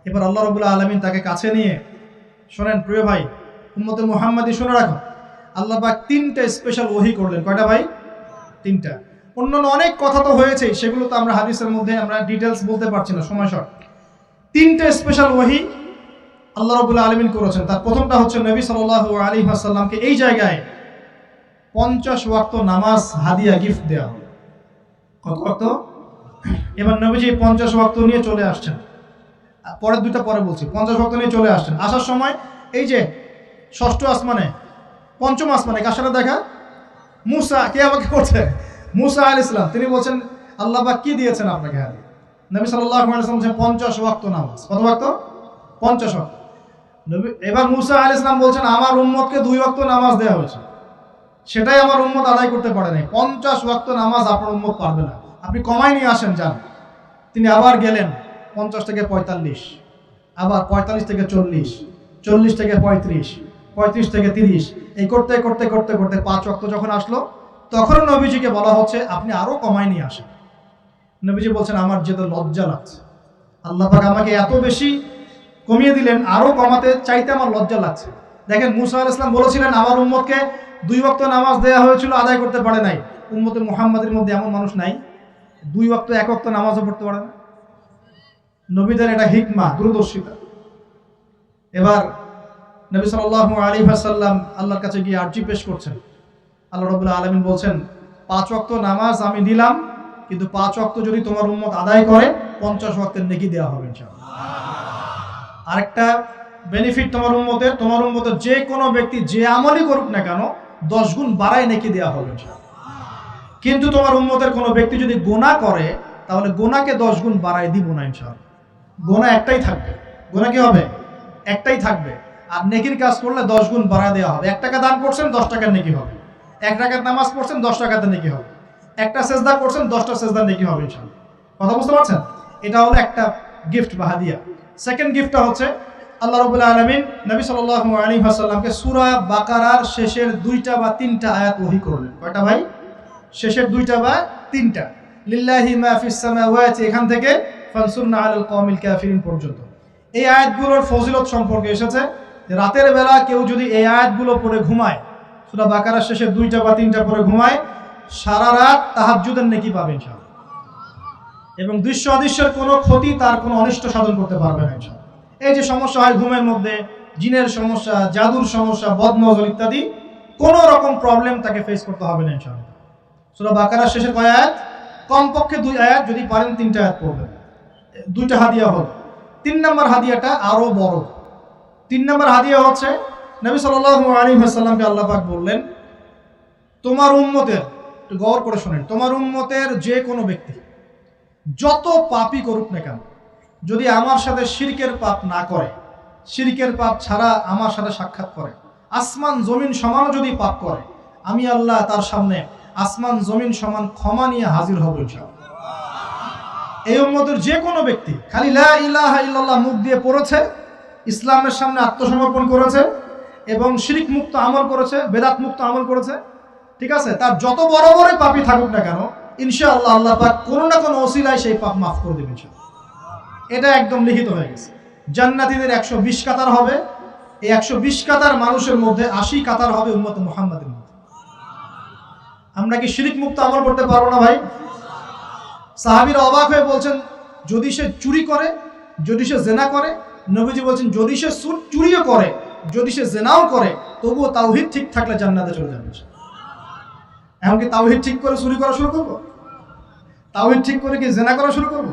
এবার আল্লাহ রাব্বুল আলামিন তাকে কাছে নিয়ে, শোনেন প্রিয় ভাই উম্মতে মুহাম্মাদি, শুনে রাখো, আল্লাহ পাক 3টা স্পেশাল ওহী করলেন। কয়টা ভাই? 3টা। অন্যান্য অনেক কথা তো হয়েছে, সেগুলো তো আমরা হাদিসের মধ্যে আমরা ডিটেলস বলতে পারছি না, সময় শর্ট। 3টা স্পেশাল ওহী আল্লাহ রাব্বুল আলামিন করেছেন। তার প্রথমটা হচ্ছে নবী সাল্লাল্লাহু আলাইহি ওয়াসাল্লামকে এই জায়গায় 50 ওয়াক্ত নামাজ হাদিয়া গিফট দেওয়া। কত ওয়াক্ত? এবার নবীজি 50 ওয়াক্ত নিয়ে চলে আসছেন। পরের দুইটা পরে বলছি। 50 ওয়াক্ত নিয়ে চলে আসছেন। আসার সময় এই যে ষষ্ঠ আসমানে, পঞ্চম আসমানে কার সাথে দেখা? মুসা। কে আমাকে করছে? মুসা আলাইহিস সালাম। তিনি বলছেন আল্লাহ পাক কি দিয়েছেন আপনাকে? হাদিয়া। নবী সাল্লাল্লাহু আলাইহি ওয়াসাল্লাম বলেছেন 50 ওয়াক্ত নামাজ। কত ওয়াক্ত? 50 ওয়াক্ত। নবী এবার মুসা আলাইহিস সালাম বলছেন আমার উম্মতকে 2 ওয়াক্ত নামাজ দেওয়া হয়েছে, সেটাই আমার উম্মত আদায় করতে পারে নাই। 50 ওয়াক্ত নামাজ আপনার উম্মত পারবে না, আপনি কমাই নিয়ে আসেন যান। তিনি আবার গেলেন 50 থেকে 45, আবার 45 থেকে 40, 40 থেকে 35, 35 থেকে 30, এই করতে করতে করতে করতে 5 ওয়াক্ত যখন আসলো, তখন নবীজিকে বলা হচ্ছে আপনি আরো কমাই নিয়ে আসেন। নবীজি বলছেন আমার যেতে লজ্জা লাগছে, আল্লাহ পাক আমাকে এত বেশি কমিয়ে দিলেন, আরো কমাতে চাইতে আমার লজ্জা লাগছে। দেখেন মুসা আলাইহিস সালাম বলেছিলেন আমার উম্মতকে 2 ওয়াক্ত নামাজ দেওয়া হয়েছিল, আদায় করতে পারে নাই। উম্মতে মুহাম্মাদের মধ্যে এমন মানুষ নাই 2 ওয়াক্ত 1 ওয়াক্ত নামাজও পড়তে পারে না। নবীদের এটা হিকমা, দূরদর্শিতা। এবার নবী সাল্লাল্লাহু আলাইহি ওয়াসাল্লাম আল্লাহর কাছে গিয়ে আরজি পেশ করছেন। আল্লাহ রাব্বুল আলামিন বলছেন 5 ওয়াক্ত নামাজ আমি দিলাম, কিন্তু 5 ওয়াক্ত যদি তোমার উম্মত আদায় করে 50 ওয়াক্তের নেকি দেওয়া হবে ইনশাআল্লাহ। আরেকটা বেনিফিট তোমার উম্মতের যে কোনো ব্যক্তি যে আমলই করুক না কেন 10 গুণ বাড়ায় নেকি দেওয়া হবে ইনশাআল্লাহ। কিন্তু তোমার উম্মতের কোনো ব্যক্তি যদি গুনাহ করে তাহলে গুনাহকে 10 গুণ বাড়ায় দিব না ইনশাআল্লাহ। গুনাহ একটাই থাকবে। গুনাহ কি হবে? একটাই থাকবে। আর নেকির কাজ করলে 10 গুণ বাড়ায় দেওয়া হবে। 1 টাকা দান করছেন 10 টাকার নেকি হবে। 1 রাকাত নামাজ পড়ছেন 10 রাকাতের নেকি হবে। একটা সেজদা করছেন 10টা সেজদার নেকি হবে ইনশাআল্লাহ। কথা বুঝতে পারছেন? এটা হলো একটা গিফট বা হাদিয়া। সেকেন্ড গিফটটা হচ্ছে আল্লাহ রাব্বুল আলামিন নবী সাল্লাল্লাহু আলাইহি ওয়াসাল্লামকে সূরা বাকারার শেষের 2টা বা 3টা আয়াত ওহী করলেন। কয়টা ভাই? শেষের 2টা বা 3টা। লিল্লাহি মা ফিস সামাওয়াতি, এখান থেকে ফানসুরনা আলাল কওমিল কাফিরিন পর্যন্ত। এই আয়াতগুলোর ফজিলত সম্পর্কে এসেছে যে রাতের বেলা কেউ যদি এই আয়াতগুলো পড়ে ঘুমায়, সূরা বাকারার শেষের 2টা বা 3টা পড়ে ঘুমায়, সারা রাত তাহাজ্জুদের নেকি পাবে ইনশাআল্লাহ। এবং দৃশ্য অদৃশ্যের কোনো ক্ষতি, তার কোনো অনিষ্ট সাধন করতে পারবে না ইনশাআল্লাহ। এই যে সমস্যা হয় ঘুমের মধ্যে, জিনের সমস্যা, জাদুর সমস্যা, বদনজর ইত্যাদি, কোনো রকম প্রবলেম তাকে ফেস করতে হবে না ইনশাআল্লাহ। সূরা বাকারার শেষের কয় আয়াত? কমপক্ষে 2 আয়াত, যদি পারেন 3টা আয়াত পড়বেন। 2টা হাদিয়া হল। 3 নম্বর হাদিয়াটা আরো বড়। 3 নম্বর হাদিয়া হচ্ছে নবী সাল্লাল্লাহু আলাইহি ওয়াসাল্লামকে আল্লাহ পাক বললেন তোমার উম্মতের, একটু গৌর করে শুনেন, তোমার উম্মতের যে কোনো ব্যক্তি যত পাপই করুক না কেন, যদি আমার সাথে শিরকের পাপ না করে, শিরকের পাপ ছাড়া আমার সাথে সাক্ষাৎ করে, আসমান জমিন সমান যদি পাপ করে, আমি আল্লাহ তার সামনে আসমান জমিন সমান ক্ষমা নিয়ে হাজির হব ইনশাআল্লাহ। এই উম্মতের যে কোনো ব্যক্তি খালি লা ইলাহা ইল্লাল্লাহ মুখ দিয়ে পড়েছে, ইসলামের সামনে আত্মসমর্পণ করেছে এবং শিরক মুক্ত আমল করেছে, বেদাত মুক্ত আমল করেছে, ঠিক আছে, তার যত বড় বড় পাপই থাকুক না কেন ইনশাআল্লাহ আল্লাহ পাক কোনো না কোনো ওসিলায় সেই পাপ মাফ করে দেবেন ইনশাআল্লাহ। এটা একদম লিখিত হয়ে গেছে। জান্নাতীদের 120 কাতার হবে। এই 120 কাতার মানুষের মধ্যে 80 কাতার হবে উম্মতে মুহাম্মাদের মধ্যে। আমরা কি শিরক মুক্ত আমল করতে পারবো না ভাই? সাহাবীরা অবাক হয়ে বলছেন যদি সে চুরি করে, যদি সে জেনা করে, নবীজি বলছেন যদি সে চুরিও করে, যদি সে জেনাও করে, তবুও তাওহীদ ঠিক থাকলে জান্নাতে চলে যাবে। এখন কি তাওহীদ ঠিক করে চুরি করা শুরু করব? তাওহীদ ঠিক করে কি জেনা করা শুরু করব?